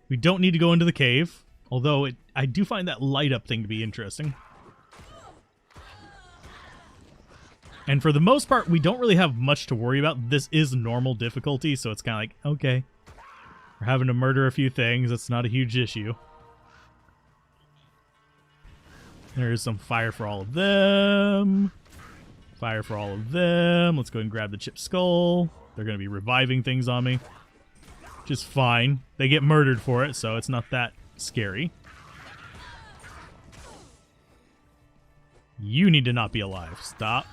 We don't need to go into the cave, although I do find that light up thing to be interesting. And for the most part, we don't really have much to worry about. This is normal difficulty, so it's kind of like, okay, we're having to murder a few things. That's not a huge issue. There's some fire for all of them. Fire for all of them. Let's go ahead and grab the chip skull. They're going to be reviving things on me, which is fine. They get murdered for it, so it's not that scary. You need to not be alive. Stop.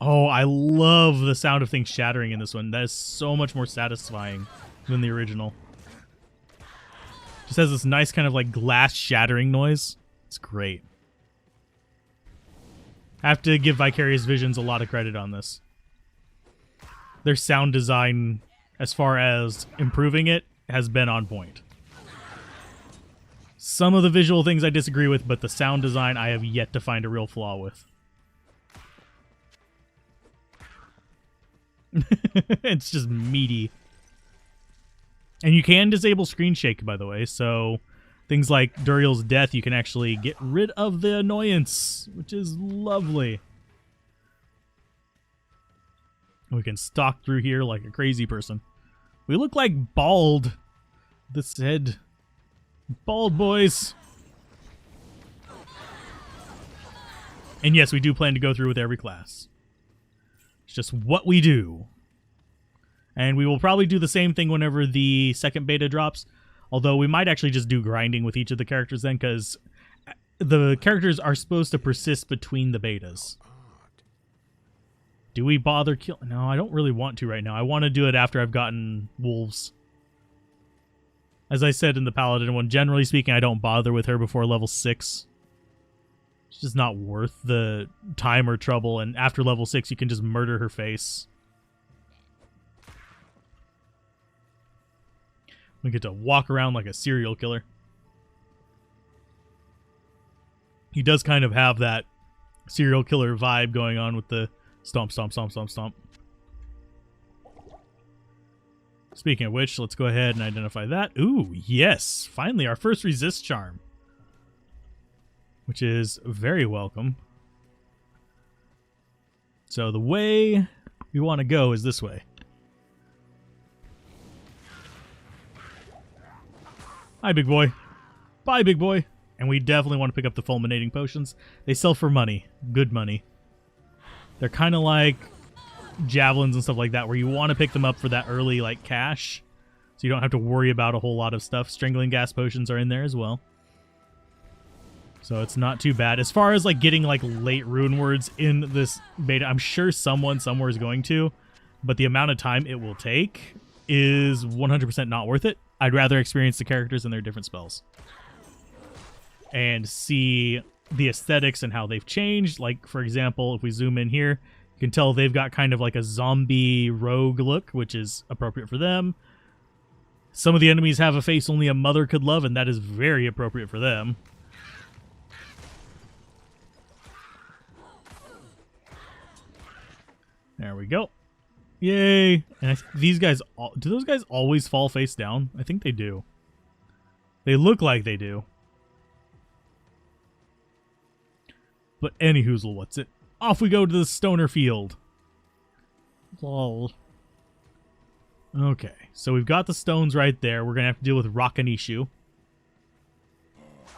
Oh, I love the sound of things shattering in this one. That is so much more satisfying than the original. Just has this nice kind of like glass shattering noise. It's great. I have to give Vicarious Visions a lot of credit on this. Their sound design, as far as improving it, has been on point. Some of the visual things I disagree with, but the sound design I have yet to find a real flaw with. It's just meaty. And you can disable screen shake, by the way, so things like Duriel's death, you can actually get rid of the annoyance, which is lovely. We can stalk through here like a crazy person. We look like bald. This head. Bald boys. And yes, we do plan to go through with every class. It's just what we do. And we will probably do the same thing whenever the second beta drops. Although we might actually just do grinding with each of the characters then, because the characters are supposed to persist between the betas. Do we bother kill? No, I don't really want to right now. I want to do it after I've gotten wolves. As I said in the Paladin one, generally speaking, I don't bother with her before level 6. It's just not worth the time or trouble, and after level 6, you can just murder her face. We get to walk around like a serial killer. He does kind of have that serial killer vibe going on with the stomp, stomp, stomp, stomp, stomp. Speaking of which, let's go ahead and identify that. Ooh, yes. Finally, our first resist charm. Which is very welcome. So the way we want to go is this way. Hi, big boy. Bye, big boy. And we definitely want to pick up the fulminating potions. They sell for money. Good money. They're kind of like javelins and stuff like that, where you want to pick them up for that early like cash, so you don't have to worry about a whole lot of stuff. Strangling gas potions are in there as well, so it's not too bad. As far as like getting like late rune words in this beta, I'm sure someone somewhere is going to, but the amount of time it will take is 100% not worth it. I'd rather experience the characters and their different spells and see the aesthetics and how they've changed. Like, for example, if we zoom in here, you can tell they've got kind of like a zombie rogue look, which is appropriate for them. Some of the enemies have a face only a mother could love, and that is very appropriate for them. There we go. Yay! And these guys, do those guys always fall face down? I think they do. They look like they do. But anyhoozle, what's it? Off we go to the stoner field. Lol. Okay, so we've got the stones right there. We're going to have to deal with Rakanishu.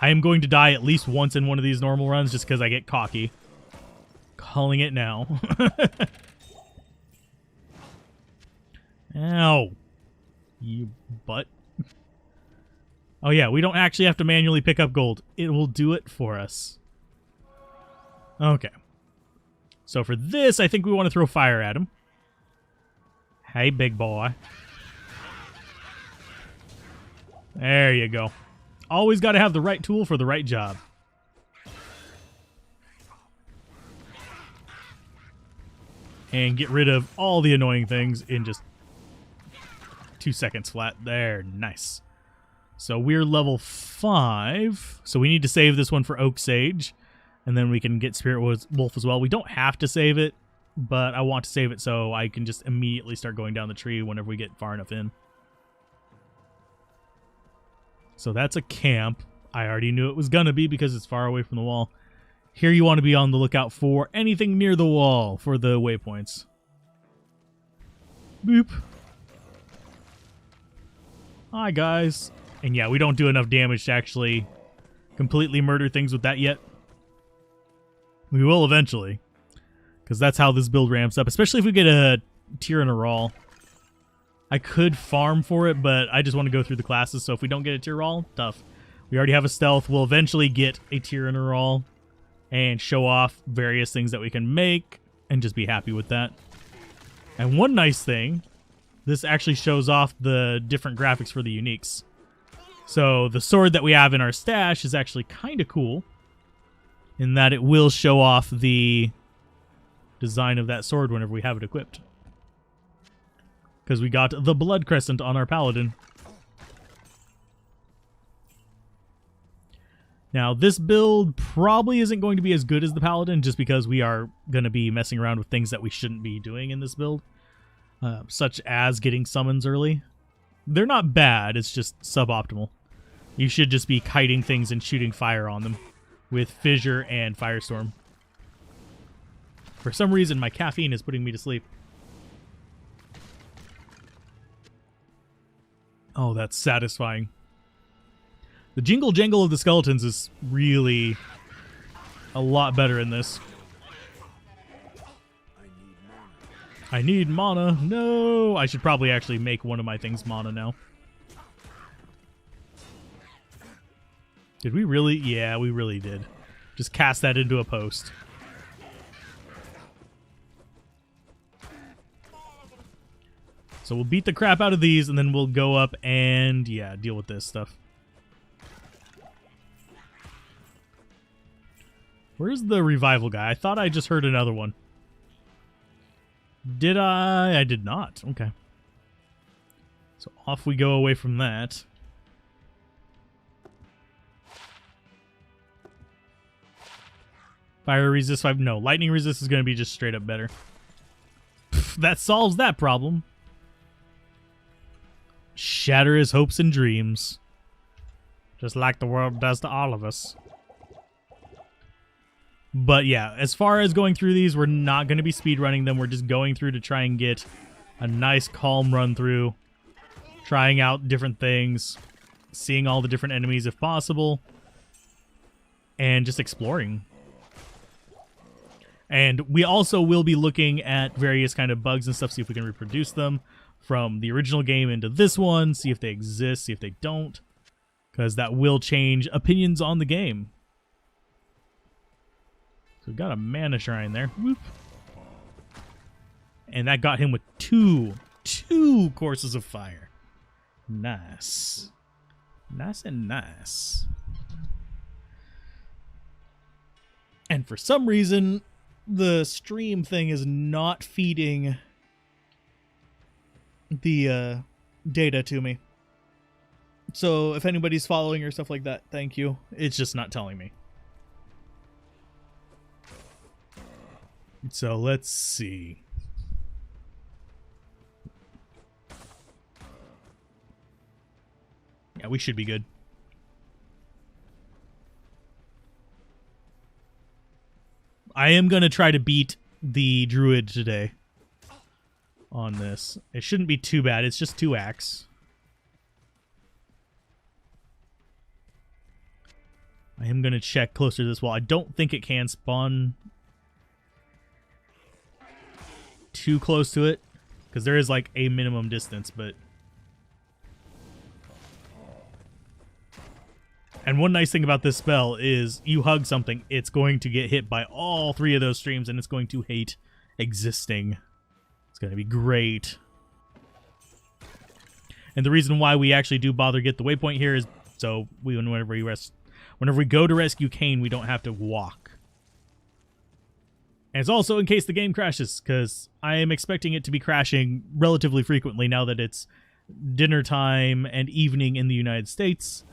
I am going to die at least once in one of these normal runs just because I get cocky. Calling it now. Ow. You butt. Oh yeah, we don't actually have to manually pick up gold. It will do it for us. Okay. So for this, I think we want to throw fire at him. Hey, big boy. There you go. Always got to have the right tool for the right job. And get rid of all the annoying things in just 2 seconds flat. There, nice. So we're level 5. So we need to save this one for Oak Sage. And then we can get Spirit Wolf as well. We don't have to save it. but I want to save it so I can just immediately start going down the tree whenever we get far enough in. So that's a camp. I already knew it was going to be because it's far away from the wall. Here you want to be on the lookout for anything near the wall for the waypoints. Boop. Hi, guys. And yeah, we don't do enough damage to actually completely murder things with that yet. We will eventually, because that's how this build ramps up, especially if we get a tier in a raw. I could farm for it, but I just want to go through the classes, so if we don't get a tier raw, tough. We already have a stealth. We'll eventually get a tier in a raw and show off various things that we can make and just be happy with that. And one nice thing, this actually shows off the different graphics for the uniques. So the sword that we have in our stash is actually kind of cool in that it will show off the design of that sword whenever we have it equipped. Because we got the Blood Crescent on our Paladin. Now, this build probably isn't going to be as good as the Paladin just because we are going to be messing around with things that we shouldn't be doing in this build, such as getting summons early. They're not bad, it's just suboptimal. You should just be kiting things and shooting fire on them with Fissure and Firestorm. For some reason, my caffeine is putting me to sleep. Oh, that's satisfying. The jingle jangle of the skeletons is really a lot better in this. I need mana. No! I should probably actually make one of my things mana now. Did we really? Yeah, we really did. Just cast that into a post. So we'll beat the crap out of these, and then we'll go up and, yeah, deal with this stuff. Where's the revival guy? I thought I just heard another one. Did I? I did not. Okay. So off we go away from that. Fire resist 5. No, lightning resist is going to be just straight up better. Pff, that solves that problem. Shatter his hopes and dreams. Just like the world does to all of us. But yeah, as far as going through these, we're not going to be speedrunning them. We're just going through to try and get a nice calm run through. Trying out different things. Seeing all the different enemies if possible. And just exploring. And we also will be looking at various kind of bugs and stuff, see if we can reproduce them from the original game into this one, see if they exist, see if they don't, because that will change opinions on the game. So we've got a mana shrine there. Whoop. And that got him with two courses of fire. Nice. Nice and nice. And for some reason, the stream thing is not feeding the data to me. So if anybody's following or stuff like that, thank you. It's just not telling me. So let's see. Yeah, we should be good. I am going to try to beat the Druid today on this. It shouldn't be too bad. It's just 2 axe. I am going to check closer to this wall. I don't think it can spawn too close to it, because there is like a minimum distance, but... And one nice thing about this spell is you hug something, it's going to get hit by all 3 of those streams, and it's going to hate existing. It's going to be great. And the reason why we actually do bother get the waypoint here is so whenever we go to rescue Cain, we don't have to walk. And it's also in case the game crashes, because I am expecting it to be crashing relatively frequently now that it's dinner time and evening in the United States.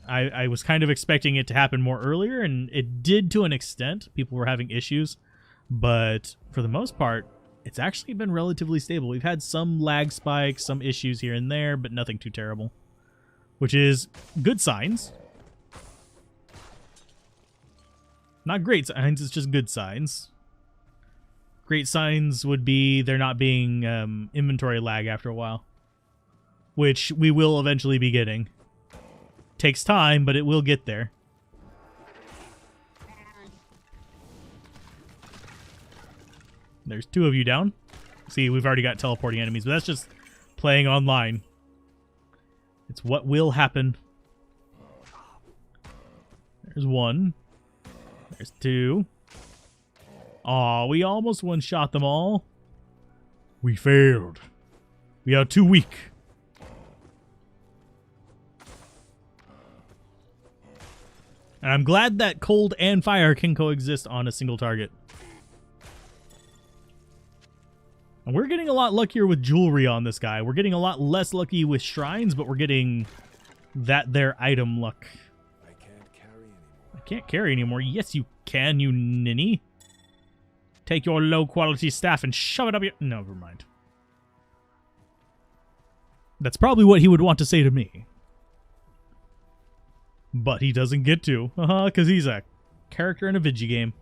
I was kind of expecting it to happen more earlier, and it did to an extent. People were having issues. But for the most part, it's actually been relatively stable. We've had some lag spikes, some issues here and there, but nothing too terrible, which is good signs. Not great signs, it's just good signs. Great signs would be there not being inventory lag after a while, which we will eventually be getting. Takes time, but it will get there. There's 2 of you down. See, we've already got teleporting enemies, but that's just playing online. It's what will happen. There's 1. There's 2. Aw, we almost one-shot them all. We failed. We are too weak. And I'm glad that cold and fire can coexist on a single target. And we're getting a lot luckier with jewelry on this guy. We're getting a lot less lucky with shrines, but we're getting that there item luck. I can't carry anymore. Yes, you can, you ninny. Take your low-quality staff and shove it up your... No, never mind. That's probably what he would want to say to me. But he doesn't get to. Because he's a character in a video game.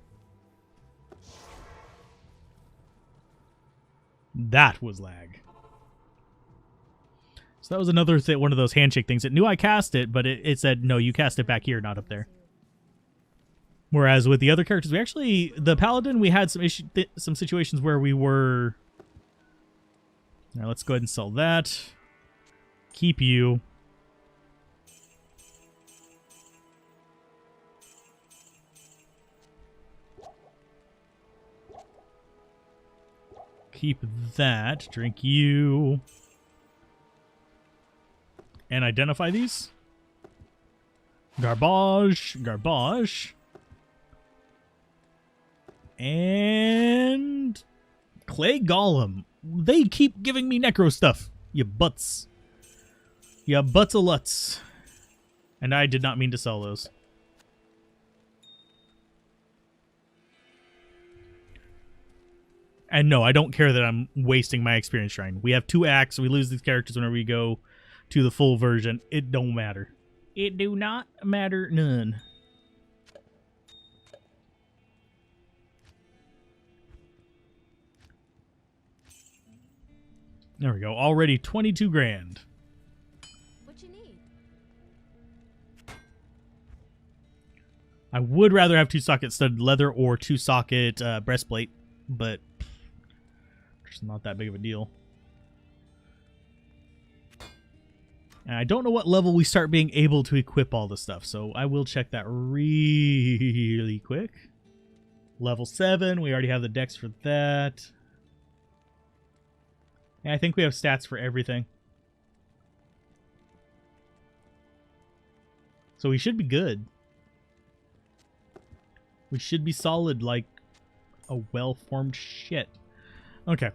That was lag. So that was another one of those handshake things. It knew I cast it, but it said, no, you cast it back here, not up there. Whereas with the other characters, we actually... The Paladin, we had some situations where we were... Now let's go ahead and sell that. Keep you. Keep that. Drink you. And identify these. Garbage. Garbage. And... Clay Golem. They keep giving me necro stuff. You butts. You butts of luts. And I did not mean to sell those. And no, I don't care that I'm wasting my experience shrine. We have 2 acts, so we lose these characters whenever we go to the full version. It don't matter. It do not matter none. There we go. Already 22 grand. What you need? I would rather have 2-socket studded leather or 2-socket breastplate, but it's not that big of a deal. And I don't know what level we start being able to equip all the stuff, so I will check that really quick. Level 7, we already have the dex for that. And I think we have stats for everything. So we should be good. We should be solid like a well-formed shit. Okay.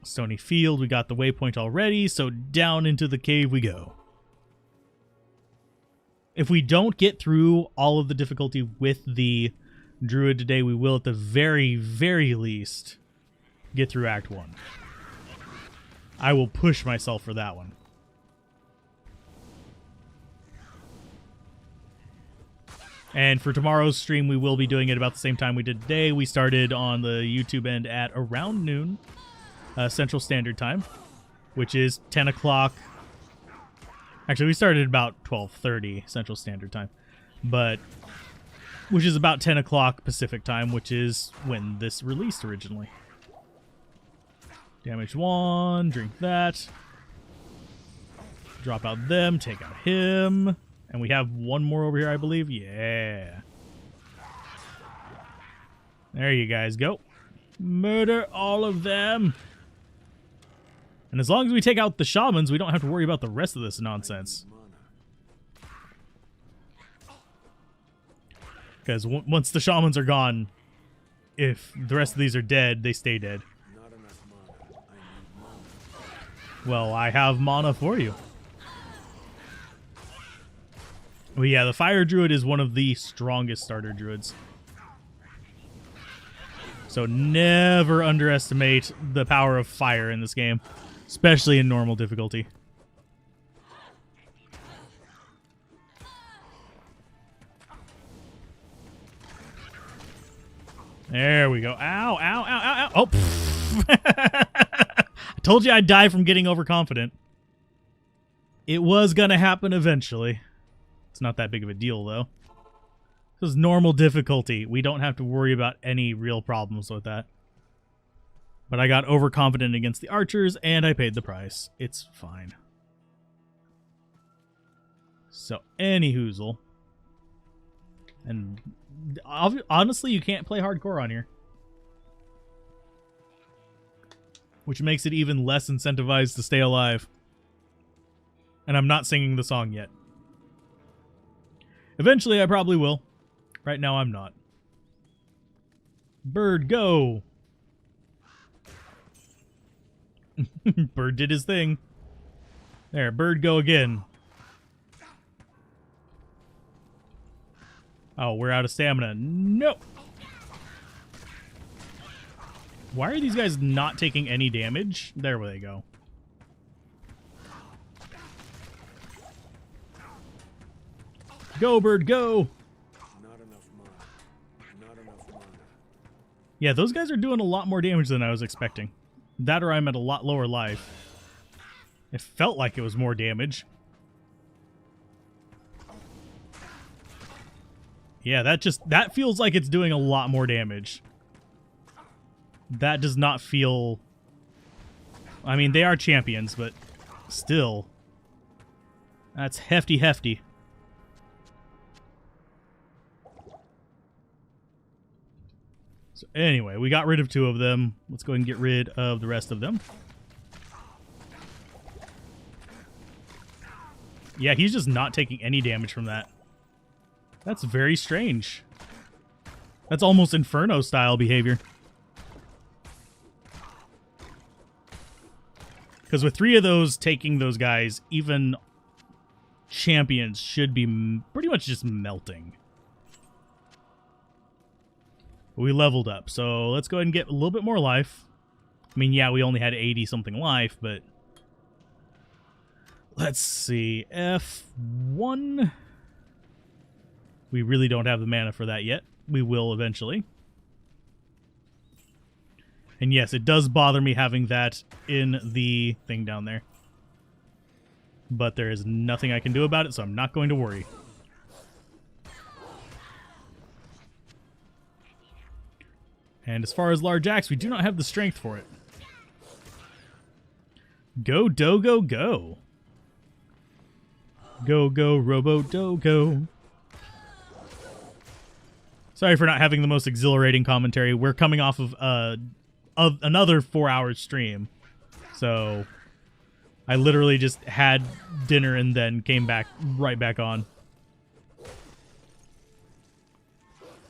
Stony Field, we got the waypoint already, so down into the cave we go. If we don't get through all of the difficulty with the Druid today, we will at the very, very least get through Act 1. I will push myself for that one. And for tomorrow's stream, we will be doing it about the same time we did today. We started on the YouTube end at around noon, Central Standard Time, which is 10 o'clock. Actually, we started about 12:30 Central Standard Time, but which is about 10 o'clock Pacific Time, which is when this released originally. Damage 1, drink that. Drop out them, take out him. And we have one more over here, I believe. Yeah. There you guys go. Murder all of them. And as long as we take out the shamans, we don't have to worry about the rest of this nonsense. Because once the shamans are gone, if the rest of these are dead, they stay dead. Well, I have mana for you. Well, yeah, the Fire Druid is one of the strongest starter druids. So never underestimate the power of fire in this game, especially in normal difficulty. There we go. Ow, ow, ow, ow, ow. Oh, I told you I'd die from getting overconfident. It was going to happen eventually. It's not that big of a deal, though. This is normal difficulty. We don't have to worry about any real problems with that. But I got overconfident against the archers, and I paid the price. It's fine. So, any hoozle. And honestly, you can't play hardcore on here. Which makes it even less incentivized to stay alive. And I'm not singing the song yet. Eventually, I probably will. Right now, I'm not. Bird, go! Bird did his thing. There, bird, go again. Oh, we're out of stamina. No! Why are these guys not taking any damage? There they go. Go, bird, go! Not enough mana. Not enough mana. Yeah, those guys are doing a lot more damage than I was expecting. That or I'm at a lot lower life. It felt like it was more damage. Yeah, that feels like it's doing a lot more damage. That does not feel... I mean, they are champions, but still. That's hefty, hefty. So anyway, we got rid of 2 of them. Let's go ahead and get rid of the rest of them. Yeah, he's just not taking any damage from that. That's very strange. That's almost Inferno-style behavior. Because with 3 of those taking those guys, even champions should be pretty much just melting. We leveled up, so let's go ahead and get a little bit more life. I mean, yeah, we only had 80-something life, but... Let's see. F1. We really don't have the mana for that yet. We will eventually. And yes, it does bother me having that in the thing down there. But there is nothing I can do about it, so I'm not going to worry. And as far as large axe, we do not have the strength for it. Go, Dogo, go. Go, go, Robo, Dogo. Sorry for not having the most exhilarating commentary. We're coming off of another 4-hour stream. So I literally just had dinner and then came back right back on.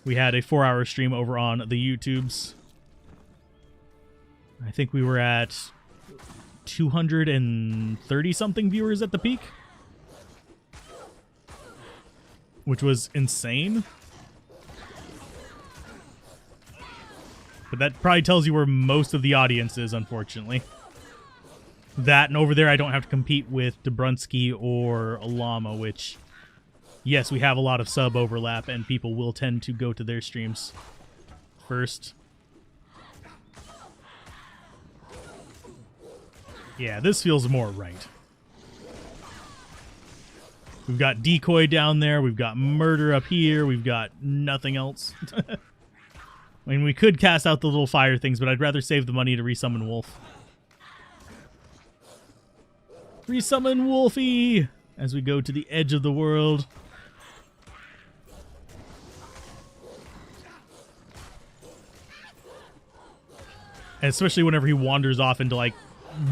We had a 4-hour stream over on the YouTubes. I think we were at 230-something viewers at the peak. Which was insane. But that probably tells you where most of the audience is, unfortunately. That, and over there I don't have to compete with Dobrunsky or Alama, which... Yes, we have a lot of sub overlap, and people will tend to go to their streams first. Yeah, this feels more right. We've got decoy down there, we've got murder up here, we've got nothing else. I mean, we could cast out the little fire things, but I'd rather save the money to resummon Wolf. Resummon Wolfie! As we go to the edge of the world. And especially whenever he wanders off into, like,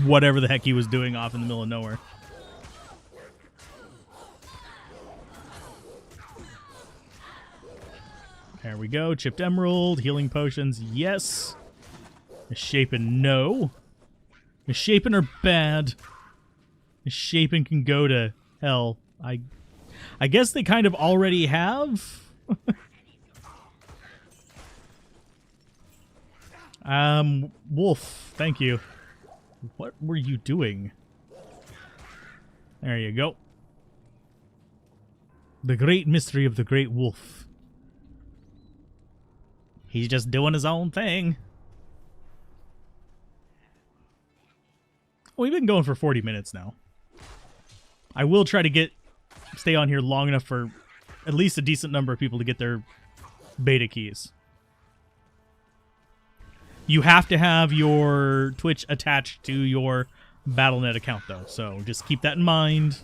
whatever the heck he was doing off in the middle of nowhere. There we go. Chipped Emerald. Healing Potions. Yes. Misshapen, no. Misshapen are bad. Misshapen can go to hell. I guess they kind of already have. Wolf, thank you. What were you doing? There you go. The great mystery of the great wolf. He's just doing his own thing. We've been going for 40 minutes now. I will try to stay on here long enough for at least a decent number of people to get their beta keys. You have to have your Twitch attached to your Battle.net account, though, so just keep that in mind.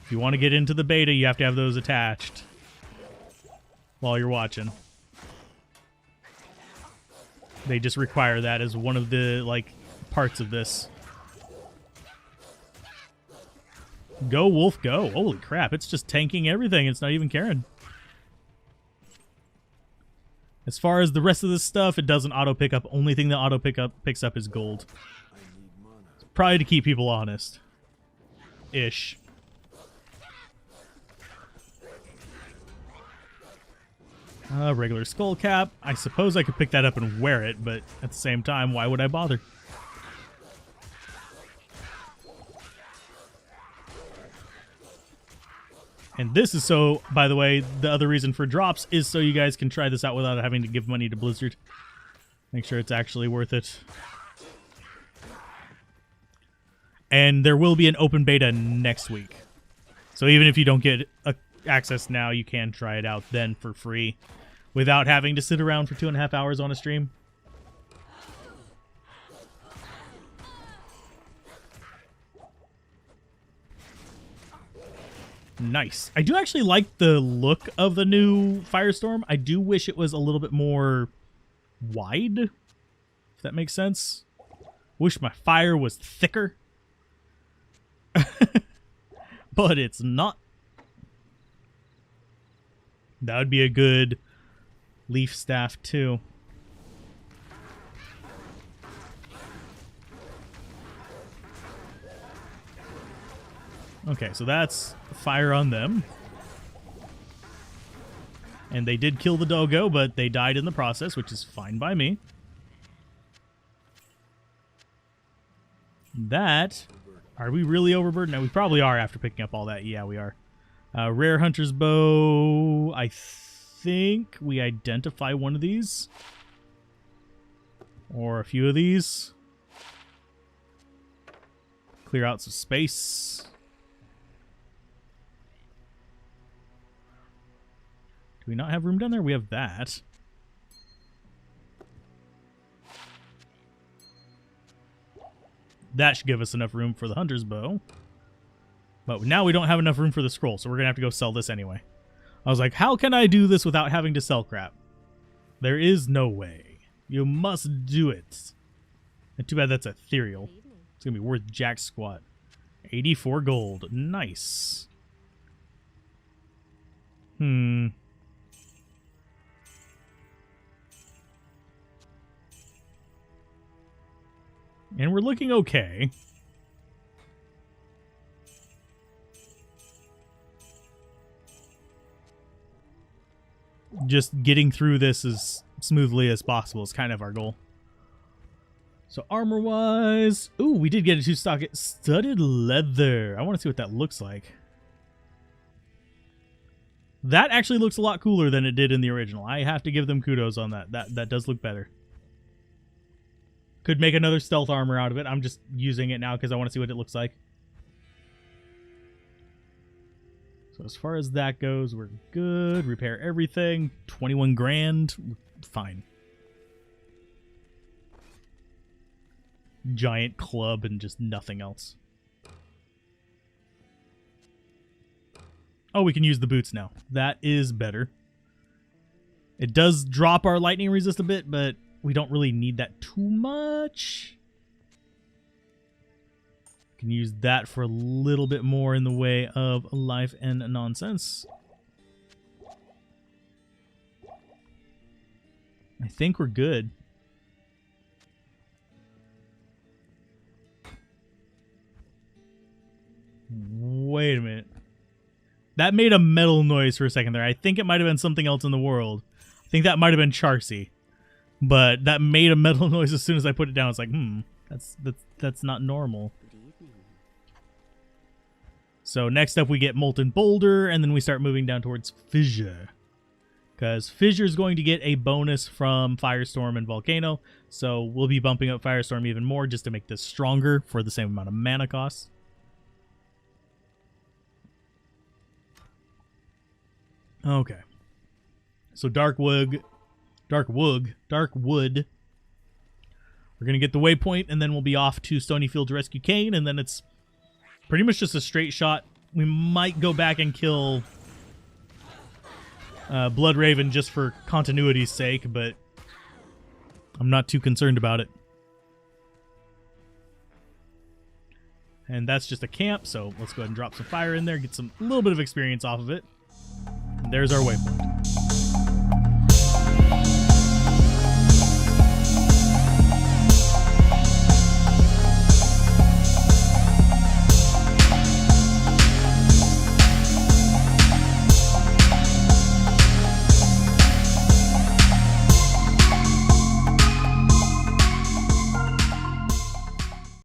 If you want to get into the beta, you have to have those attached while you're watching. They just require that as one of the, like, parts of this. Go, Wolf, go. Holy crap, it's just tanking everything. It's not even caring. As far as the rest of this stuff, it doesn't auto-pick up. Only thing that auto-picks up is gold. It's probably to keep people honest. Ish. Regular skull cap. I suppose I could pick that up and wear it, but at the same time, why would I bother? And this is so, by the way, the other reason for drops is so you guys can try this out without having to give money to Blizzard. Make sure it's actually worth it. And there will be an open beta next week. So even if you don't get access now, you can try it out then for free without having to sit around for 2.5 hours on a stream. Nice. I do actually like the look of the new Firestorm. I do wish it was a little bit more wide, if that makes sense. Wish my fire was thicker. But it's not. That would be a good leaf staff too. Okay, so that's fire on them. And they did kill the doggo, but they died in the process, which is fine by me. That... Are we really overburdened? No, we probably are after picking up all that. Yeah, we are. Rare Hunter's Bow. I think we identify one of these. Or a few of these. Clear out some space. Do we not have room down there? We have that. That should give us enough room for the Hunter's Bow. But now we don't have enough room for the scroll, so we're going to have to go sell this anyway. I was like, how can I do this without having to sell crap? There is no way. You must do it. And too bad that's ethereal. It's going to be worth jack squat. 84 gold. Nice. And we're looking okay. Just getting through this as smoothly as possible is kind of our goal. So armor-wise... Ooh, we did get a 2-stock studded leather. I want to see what that looks like. That actually looks a lot cooler than it did in the original. I have to give them kudos on that. That does look better. Could make another stealth armor out of it. I'm just using it now because I want to see what it looks like. So as far as that goes, we're good. Repair everything. 21 grand. Fine. Giant club and just nothing else. Oh, we can use the boots now. That is better. It does drop our lightning resist a bit, but we don't really need that too much. Can use that for a little bit more in the way of life and nonsense. I think we're good. Wait a minute. That made a metal noise for a second there. I think it might have been something else in the world. I think that might have been Charcy. But that made a metal noise as soon as I put it down. It's like, that's not normal. Good evening. So next up we get Molten Boulder, and then we start moving down towards Fissure. Because Fissure is going to get a bonus from Firestorm and Volcano, so we'll be bumping up Firestorm even more just to make this stronger for the same amount of mana cost. Okay. So Dark Wood. We're going to get the waypoint, and then we'll be off to Stonyfield to rescue Kane, and then it's pretty much just a straight shot. We might go back and kill Blood Raven just for continuity's sake, but I'm not too concerned about it. And that's just a camp, so let's go ahead and drop some fire in there, get a little bit of experience off of it. And there's our waypoint.